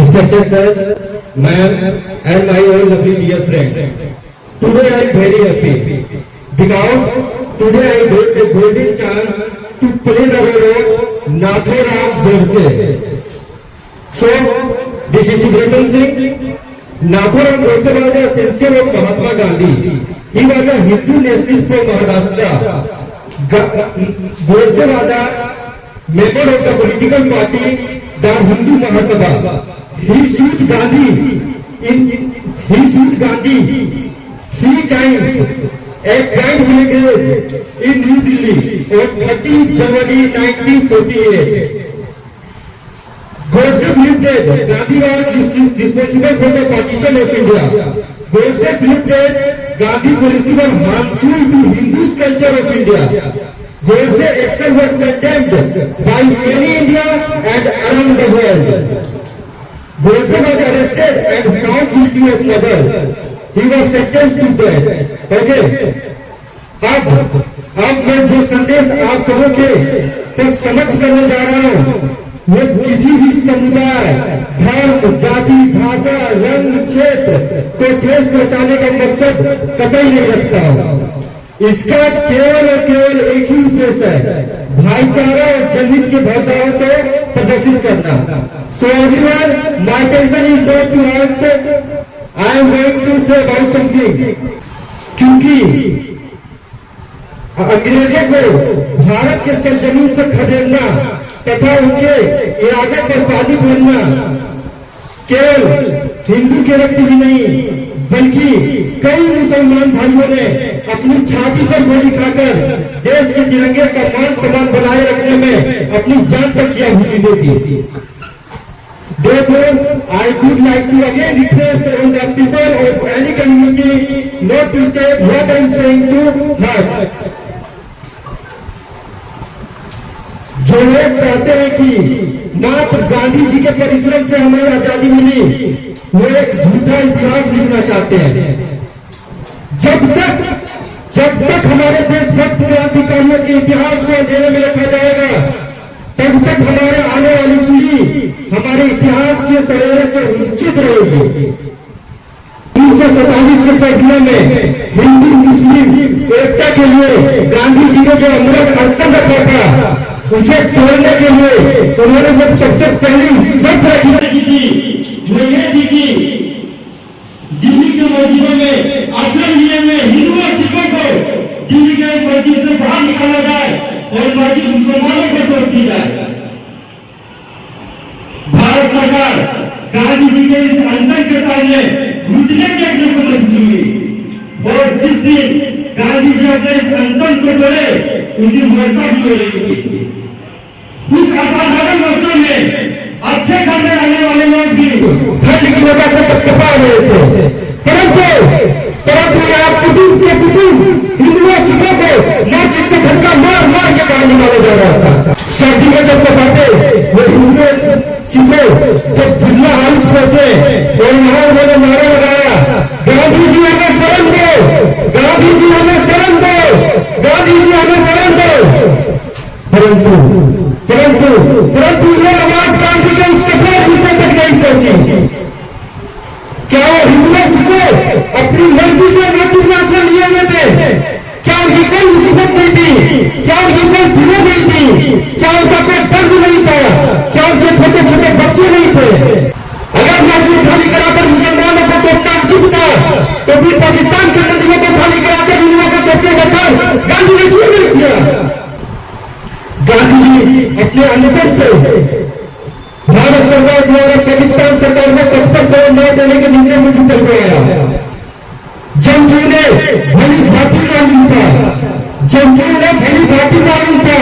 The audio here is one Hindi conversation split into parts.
Respected sir, ma'am, and my all lovely dear friends. Today I am very happy because today I got a golden chance to play the role of Nathuram Godse. So, this is Shubhram Singh. Nathuram Godse was a sincere of Mahatma Gandhi. He was a Hindu nationalist from Maharashtra. Godse was a member of the political party, the Hindu Mahasabha. He shoots Gandhi 3 times at Grand Village in New Delhi on 30 January 1948. Godse believed that Gandhi was responsible for the partition of India. Godse believed that Gandhi policies were harmful to Hindu culture of India. Godse action was condemned by many India and around the world. Godse was arrested and found guilty of murder. He was sentenced to death. Okay. अब मैं जो संदेश आप सबों के तो समझ करने जा रहा हूँ, वो किसी भी समुदाय, धर्म, जाति, भाषा, रंग, क्षेत्र को ठेस पहुंचाने का मकसद कतई नहीं रखता। इसका केवल और केवल एक ही उद्देश्य है, भाईचारा और जनहित की भावनाओं को प्रदर्शित करना। So everyone, my intention is not to act. I am going to say about something. क्योंकि अंग्रेजों को भारत के सरजमीन से खदेड़ना तथा उनके इरादे पर पानी भरना केवल हिंदू के रक्त भी नहीं, बल्कि कई मुसलमान भाइयों ने अपनी छाती पर गोली खाकर देश के तिरंगे का मान सम्मान बनाए रखने में अपनी जान तक की आहुति दे दी। Therefore, I would like to again request all the people of any community not to take what I am saying to heart. जो लोग कहते हैं कि मात्र गांधी जी के परिश्रम से हमें आजादी मिली, वो एक झूठा इतिहास लिखना चाहते हैं। जब तक हमारे देशभक्त क्रांतिकारियों के इतिहास को अंधेरे में रखा जाएगा, तब तक हमारे आने वाली पीढ़ी हमारे इतिहास के सरेरे से वंचित रहेगी। 1947 के फैसले में हिंदू मुस्लिम एकता के लिए गांधी जी ने जो अमृत अवसर रखा था, उसे तोड़ने के लिए उन्होंने जब सबसे पहली शर्त रखी थी, वो ये थी कि दिल्ली के मस्जिदों में आश्रय लिए हुए हिंदू और सिखों को दिल्ली के मस्जिद से बाहर निकाला जाए और मस्जिद मुसलमानों को सौंप दी जाए। भारत सरकार गांधी जी के इस अनशन के सामने घुटने टेकने को मजबूर हुई और जिस दिन गांधी जी अपने इस अनशन को तोड़े, उस दिन वर्षा भी हो रही थी। उस असाधारण वर्षा में अच्छे घर में रहने वाले लोग भी ठंड की वजह से कपकपा रहे थे, परंतु यहाँ कुटुंब के कुटुंब हिंदुओं सिखों को माचिस से धक्का मार मार के बाहर निकाला जा रहा था। सर्दी में जब कपाते वो हिंदुओं सिखों जब बिरला हाउस पहुंचे और यहाँ उन्होंने नारा लगाया, गांधी जी हमें शरण दो, गांधी जी हमें शरण दो, गांधी जी हमें शरण दो। परंतु ये आवाज गांधी के उस कठोर हृदय तक नहीं पहुंची। क्या वो हिंदुओं सिखों अपनी मर्जी से नाचुर लिए हुए थे? क्या उनकी कोई मुसीबत नहीं थी? क्या उनकी कोई पीड़ा नहीं थी? क्या उनका कोई दर्द नहीं था? क्या उनके छोटे छोटे बच्चे नहीं थे? अगर नाचुर खाली कराकर मुसलमानों को सौंपना उचित था, तो फिर पाकिस्तान के नदियों को खाली कराकर हिंदुओं को सौंपने का काम गांधी ने क्यों नहीं किया? गांधी जी अपने अनशन से भारत सरकार द्वारा पाकिस्तान सरकार को 75 करोड़ न्याय देने के निर्णय में जुटल गया। जंगजू ने भली भांति मालूम था,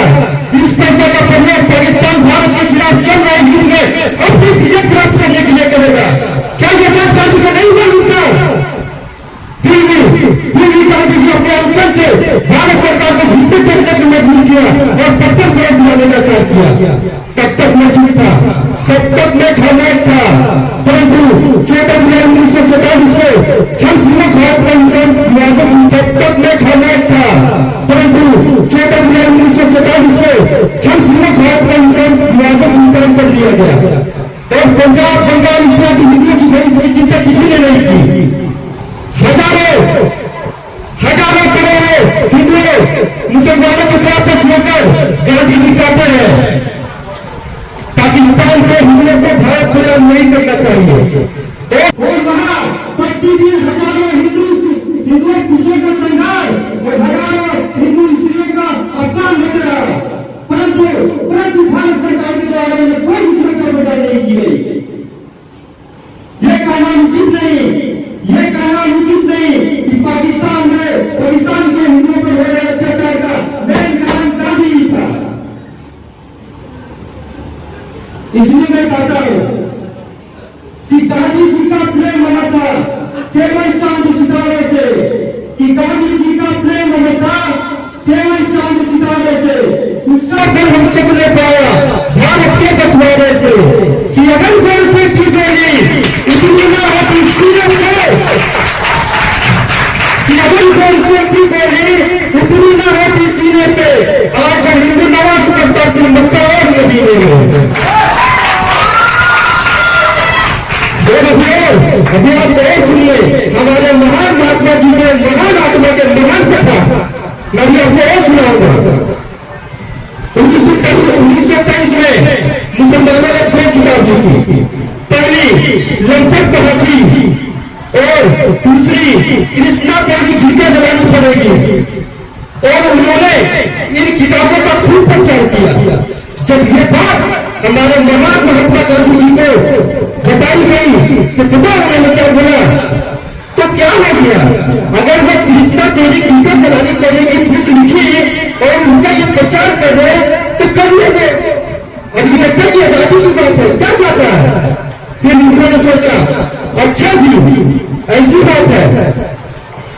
इस पैसे का प्रयोग पाकिस्तान भारत के खिलाफ चल रहे युद्ध में अपनी विजय प्राप्त करने के लिए करेगा। क्या ये बात गांधी को नहीं मालूम था? फिर भी गांधी जी अपने अनशन से भारत सरकार को घूमते देखने को मजबूर किया और 75 करोड़ दिलाने का कार्य किया। तब तक मैं चुप था, तब तक मैं खामोश था, परंतु 14 जुलाई 1947 को छलपूर्वक भारत का इंसान तब तक मैं खामोश था, परंतु 14 जुलाई 1947 को छलपूर्वक भारत का इंसान सुल्तान कर दिया गया। और बंगाल इत्यादि हिंदुओं की भविष्य की चिंता किसी ने नहीं की। हजारों करोड़ों हिंदुओं मुसलमानों के पैर पर छोड़कर गांधी जी कहते हैं पाकिस्तान के हिंदुओं को भारत गुलाम नहीं करना चाहिए। और वहां प्रतिदिन हजारों हिंदुओं पुरुषों का संघार और हजारों हिंदू स्त्रियों का अपमान होते रहा, परंतु भारत सरकार के द्वारा कोई भी सुरक्षा प्रदान नहीं की गई। यह कहना उचित नहीं कि पाकिस्तान के हिंदुओं पर हो रहे अत्याचार का मेन कारण गांधी जी था। इसलिए मैं कहता हूं कि गांधी जी का प्रेम होना था केवल चांद सितारे से, कि गांधी जी का प्रेम होना था केवल चांद सितारे से। उसका बल हम सब ने पाया भारत के बंटवारे से, कि अगर गोल से की गई इतनी ना होती सीरत से, कि अगर गोल से की गई इतनी ना होती सीरत पे, आज हिंदू नवाज करता कि मक्का और मदीने में। अभी आप बहुत सुनिए हमारे महान महात्मा जी के महान आत्मा के महान कथा मैं भी आपको और सुनाऊंगा। 1923 में मुसलमानों ने दो किताब लिखी, पहली लंपट बहसी और दूसरी कृष्णा देवी गीता जलानी पड़ेगी। और उन्होंने इन किताबों का खूब प्रचार किया। जब ये बात हमारे महान महात्मा गांधी जी को बताई गई तो पता उन्होंने क्या बोला, तो क्या हो गया अगर वो कृष्णा देवी गीता जलानी पड़ेगी बुक लिखी और उनका ये प्रचार कर रहे तो कर लेंगे। अब ये की आजादी की बात है, क्या चाहता है। फिर उन्होंने सोचा अच्छा जी ऐसी बात है।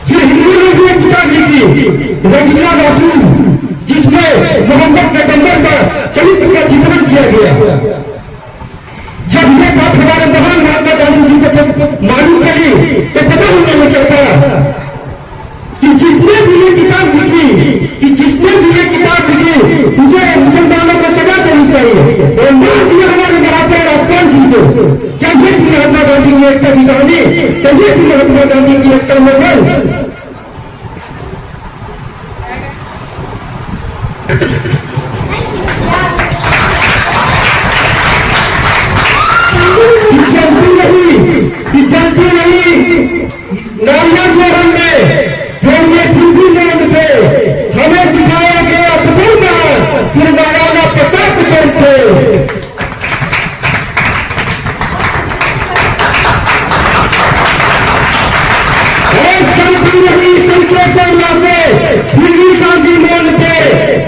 फिर हिंदू ने भी एक किताब लिखी रंगीला रसूल, जिसमें मोहम्मद पैगंबर का चरित्र का चित्रण किया गया। जब ये बात हमारे महान महात्मा गांधी जी को मालूम चली तो पता उन्होंने क्या कहा कि जिसने भी ये किताब लिखी उसे मुसलमानों को सजा देनी चाहिए। और मार दिया हमारे महाशय अफगान जी को। क्या ये थी महात्मा गांधी की एकता की कहानी? तो ये थी महात्मा गांधी की एकता में चलती नहीं नारिया जोड़न में जो ये टीवी लैंड पे हमें सिखाया गया बोलना फिर मौलाना प्रताप करते। चलती नहीं संकेत से फिर भी गांधी मोल पे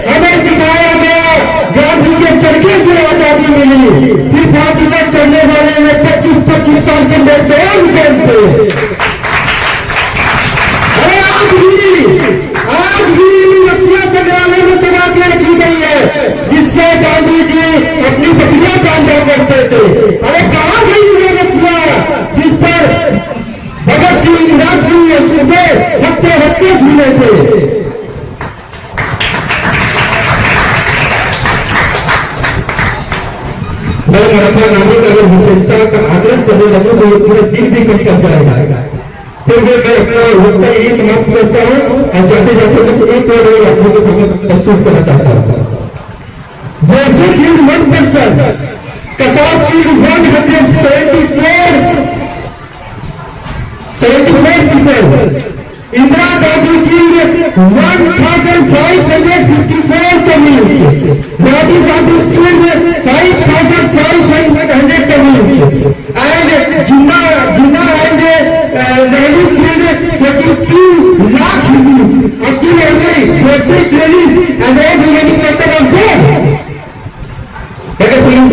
हमें सिखाया गया गांधी के चरखे से आजादी मिली। फिर फांसी पर चढ़ने वाले में 25-25 साल के नौजवान थे। अरे आज भी रसिया संग्रहालय में समाधि रखी गई है जिससे गांधी जी अपनी बकरियां कांधा करते थे। अरे कहां गई ये रसिया जिस पर भगत सिंह राजगुरु सुबह हंसते हंसते झूले थे। महात्मा गांधी का अगर विशेषता का आग्रह करने लगो तो ये पूरा दिल भी कम कर जाएगा। फिर मैं अपना वक्ता यही समाप्त करता हूँ और जाते जाते बस एक और आपको प्रस्तुत करना चाहता हूँ। जैसे कि 1% कसाब की 174 people इंदिरा गांधी की 1554 कम्युनिटी, राजीव गांधी की 5500 community and Jinnah and Nehru की 42 lakh Hindu still only basic release and all remaining person are dead. Better police